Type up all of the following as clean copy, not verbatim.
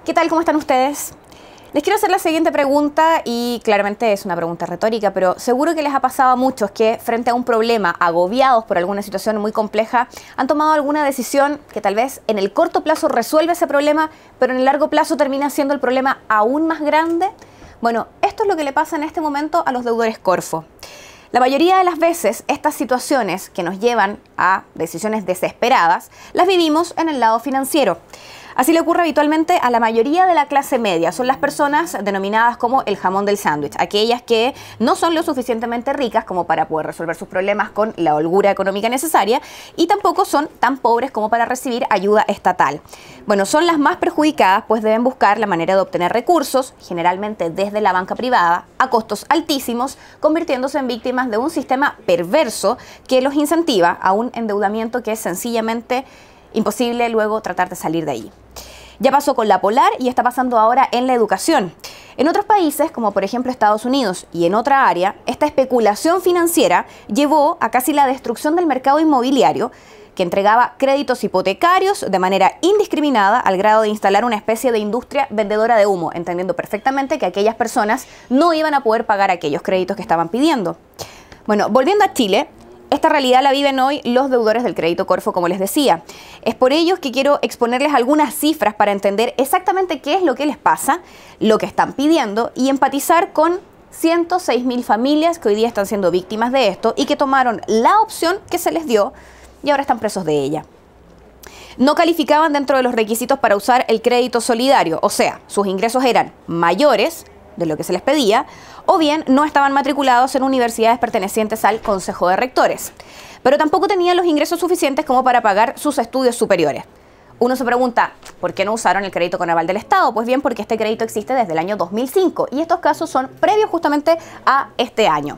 ¿Qué tal? ¿Cómo están ustedes? Les quiero hacer la siguiente pregunta y claramente es una pregunta retórica, pero seguro que les ha pasado a muchos que frente a un problema, agobiados por alguna situación muy compleja, han tomado alguna decisión que tal vez en el corto plazo resuelve ese problema, pero en el largo plazo termina siendo el problema aún más grande. Bueno, esto es lo que le pasa en este momento a los deudores Corfo. La mayoría de las veces estas situaciones que nos llevan a decisiones desesperadas las vivimos en el lado financiero. Así le ocurre habitualmente a la mayoría de la clase media. Son las personas denominadas como el jamón del sándwich, aquellas que no son lo suficientemente ricas como para poder resolver sus problemas con la holgura económica necesaria y tampoco son tan pobres como para recibir ayuda estatal. Bueno, son las más perjudicadas, pues deben buscar la manera de obtener recursos, generalmente desde la banca privada, a costos altísimos, convirtiéndose en víctimas de un sistema perverso que los incentiva a un endeudamiento que es sencillamente imposible luego tratar de salir de ahí. Ya pasó con la Polar y está pasando ahora en la educación. En otros países, como por ejemplo Estados Unidos y en otra área, esta especulación financiera llevó a casi la destrucción del mercado inmobiliario, que entregaba créditos hipotecarios de manera indiscriminada al grado de instalar una especie de industria vendedora de humo, entendiendo perfectamente que aquellas personas no iban a poder pagar aquellos créditos que estaban pidiendo. Bueno, volviendo a Chile, esta realidad la viven hoy los deudores del crédito Corfo, como les decía. Es por ello que quiero exponerles algunas cifras para entender exactamente qué es lo que les pasa, lo que están pidiendo y empatizar con 106.000 familias que hoy día están siendo víctimas de esto y que tomaron la opción que se les dio y ahora están presos de ella. No calificaban dentro de los requisitos para usar el crédito solidario, o sea, sus ingresos eran mayores de lo que se les pedía, o bien no estaban matriculados en universidades pertenecientes al Consejo de Rectores, pero tampoco tenían los ingresos suficientes como para pagar sus estudios superiores. Uno se pregunta, ¿por qué no usaron el crédito con aval del Estado? Pues bien, porque este crédito existe desde el año 2005 y estos casos son previos justamente a este año.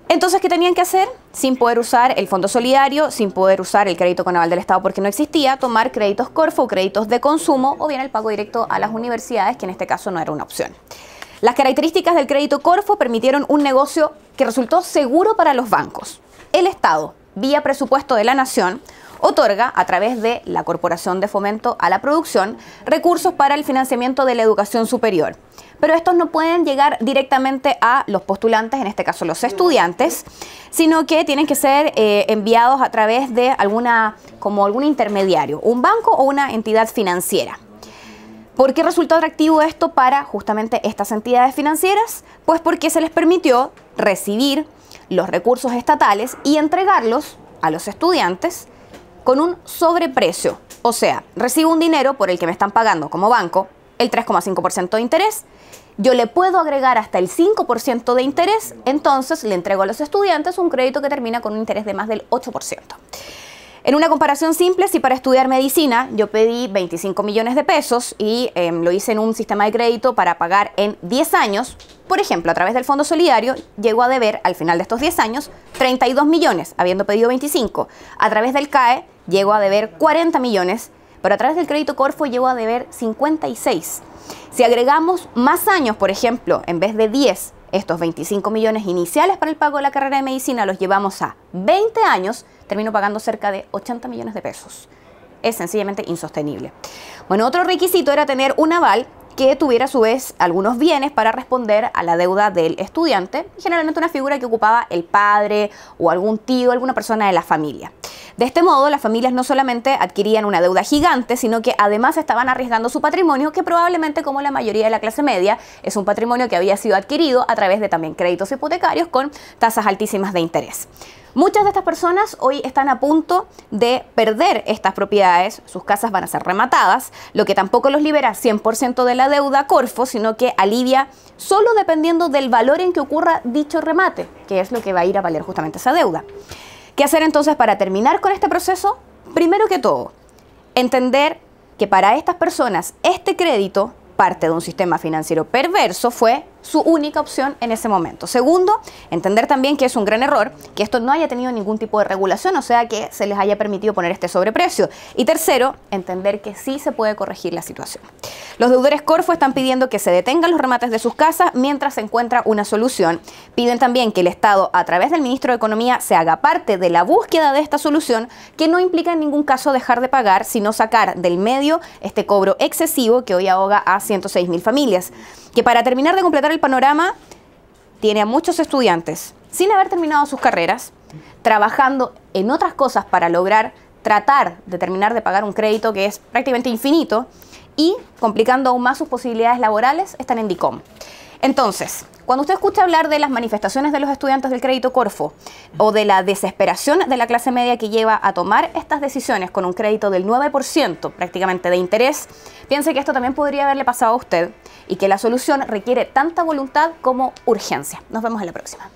Entonces, ¿qué tenían que hacer? Sin poder usar el Fondo Solidario, sin poder usar el crédito con aval del Estado porque no existía, tomar créditos Corfo, créditos de consumo o bien el pago directo a las universidades, que en este caso no era una opción. Las características del crédito Corfo permitieron un negocio que resultó seguro para los bancos. El Estado, vía presupuesto de la Nación, otorga, a través de la Corporación de Fomento a la Producción, recursos para el financiamiento de la educación superior. Pero estos no pueden llegar directamente a los postulantes, en este caso los estudiantes, sino que tienen que ser enviados a través de algún intermediario, un banco o una entidad financiera. ¿Por qué resultó atractivo esto para justamente estas entidades financieras? Pues porque se les permitió recibir los recursos estatales y entregarlos a los estudiantes con un sobreprecio. O sea, recibo un dinero por el que me están pagando como banco el 3,5% de interés, yo le puedo agregar hasta el 5% de interés, entonces le entrego a los estudiantes un crédito que termina con un interés de más del 8%. En una comparación simple, si para estudiar medicina yo pedí 25 millones de pesos y lo hice en un sistema de crédito para pagar en 10 años, por ejemplo, a través del Fondo Solidario, llego a deber al final de estos 10 años 32 millones, habiendo pedido 25. A través del CAE llego a deber 40 millones, pero a través del crédito Corfo llego a deber 56. Si agregamos más años, por ejemplo, en vez de 10, estos 25 millones iniciales para el pago de la carrera de medicina los llevamos a 20 años, termino pagando cerca de 80 millones de pesos. Es sencillamente insostenible. Bueno, otro requisito era tener un aval que tuviera a su vez algunos bienes para responder a la deuda del estudiante, generalmente una figura que ocupaba el padre o algún tío, alguna persona de la familia. De este modo, las familias no solamente adquirían una deuda gigante, sino que además estaban arriesgando su patrimonio, que probablemente, como la mayoría de la clase media, es un patrimonio que había sido adquirido a través de también créditos hipotecarios con tasas altísimas de interés. Muchas de estas personas hoy están a punto de perder estas propiedades, sus casas van a ser rematadas, lo que tampoco los libera 100% de la deuda Corfo, sino que alivia solo dependiendo del valor en que ocurra dicho remate, que es lo que va a ir a valer justamente esa deuda. ¿Qué hacer entonces para terminar con este proceso? Primero que todo, entender que para estas personas este crédito, parte de un sistema financiero perverso, fue su única opción en ese momento. Segundo, entender también que es un gran error que esto no haya tenido ningún tipo de regulación, o sea, que se les haya permitido poner este sobreprecio. Y tercero, entender que sí se puede corregir la situación. Los deudores Corfo están pidiendo que se detengan los remates de sus casas mientras se encuentra una solución. Piden también que el Estado, a través del ministro de Economía, se haga parte de la búsqueda de esta solución, que no implica en ningún caso dejar de pagar, sino sacar del medio este cobro excesivo que hoy ahoga a 106.000 familias. Que para terminar de completar el panorama, tiene a muchos estudiantes sin haber terminado sus carreras, trabajando en otras cosas para lograr tratar de terminar de pagar un crédito que es prácticamente infinito y, complicando aún más sus posibilidades laborales, están en DICOM. Entonces, cuando usted escucha hablar de las manifestaciones de los estudiantes del crédito Corfo o de la desesperación de la clase media que lleva a tomar estas decisiones con un crédito del 9% prácticamente de interés, piense que esto también podría haberle pasado a usted y que la solución requiere tanta voluntad como urgencia. Nos vemos en la próxima.